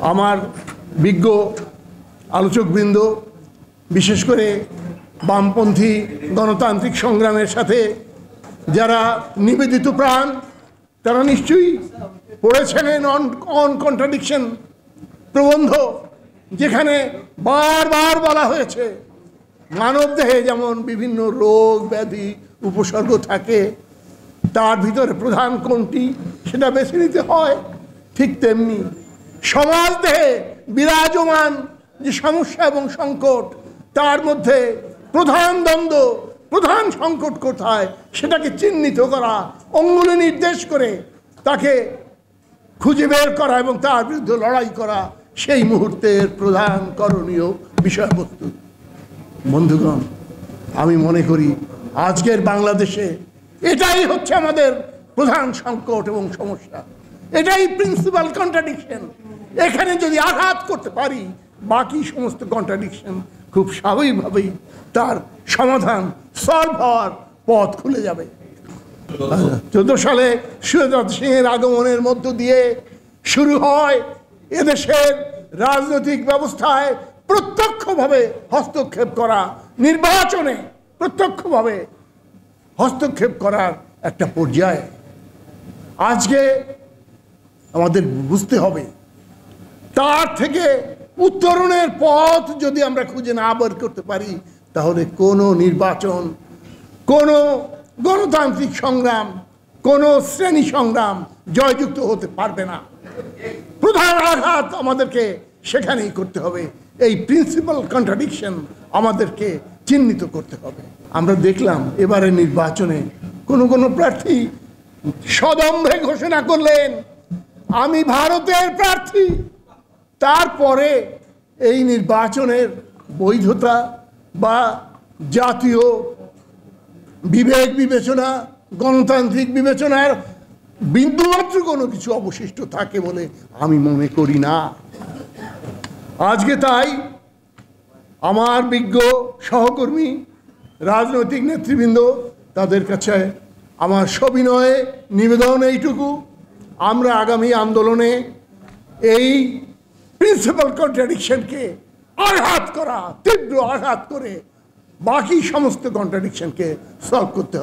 আমার বিজ্ঞ আলোচকবৃন্দ, বিশেষ করে বামপন্থী গণতান্ত্রিক সংগ্রামের সাথে যারা নিবেদিত প্রাণ, তারা নিশ্চয়ই পড়েছেন অন কন্ট্রাডিকশন প্রবন্ধ, যেখানে বারবার বলা হয়েছে মানবদেহে যেমন বিভিন্ন রোগ ব্যাধি উপসর্গ থাকে, তার ভিতরে প্রধান কোনটি সেটা বেছে নিতে হয়। ঠিক তেমনি সমাজ দেহে বিরাজমান যে সমস্যা এবং সংকট, তার মধ্যে প্রধান দ্বন্দ্ব, প্রধান সংকট কোথায় সেটাকে চিহ্নিত করা, অঙ্গুলি নির্দেশ করে তাকে খুঁজে বের করা এবং তার বিরুদ্ধে লড়াই করা সেই মুহূর্তের প্রধান করণীয় বিষয়বস্তু। বন্ধুগণ, আমি মনে করি আজকের বাংলাদেশে এটাই হচ্ছে আমাদের প্রধান সংকট এবং সমস্যা। এটাই প্রিন্সিপাল কন্ট্রাডিকশন। এখানে যদি আঘাত করতে পারি, বাকি সমস্ত কন্ট্রাডিকশন খুব স্বাভাবিকভাবেই তার সমাধান সলভ হওয়ার পথ খুলে যাবে। 14 সালে সুরেন্দ্রনাথ সিংয়ের আগমনের মধ্য দিয়ে শুরু হয় এদেশের রাজনৈতিক ব্যবস্থায় প্রত্যক্ষভাবে হস্তক্ষেপ করা, নির্বাচনে প্রত্যক্ষভাবে হস্তক্ষেপ করার একটা পর্যায়ে। আজকে আমাদের বুঝতে হবে, তার থেকে উত্তরণের পথ যদি আমরা খুঁজে না বের করতে পারি, তাহলে কোনো নির্বাচন, কোনো গণতান্ত্রিক সংগ্রাম, কোনো শ্রেণী সংগ্রাম জয়যুক্ত হতে পারবে না। প্রধান আঘাত আমাদেরকে সেখানেই করতে হবে। এই প্রিন্সিপাল কন্ট্রাডিকশন আমাদেরকে চিহ্নিত করতে হবে। আমরা দেখলাম এবারে নির্বাচনে কোনো প্রার্থী সদম্ভে ঘোষণা করলেন, আমি ভারতের প্রার্থী। তারপরে এই নির্বাচনের বৈধতা বা জাতীয় বিবেক বিবেচনা, গণতান্ত্রিক বিবেচনার বিন্দুমাত্র কোনো কিছু অবশিষ্ট থাকে বলে আমি মনে করি না। আজকে তাই আমার বিজ্ঞ সহকর্মী, রাজনৈতিক নেতৃবৃন্দ, তাদের কাছে আমার সবিনয়ে নিবেদন এইটুকু, আমরা আগামী আন্দোলনে এই প্রিন্সিপাল কন্ট্রাডিকশনকে আঘাত করা, তীব্র আঘাত করে বাকি সমস্ত কন্ট্রাডিকশনকে সলভ করতে হবে।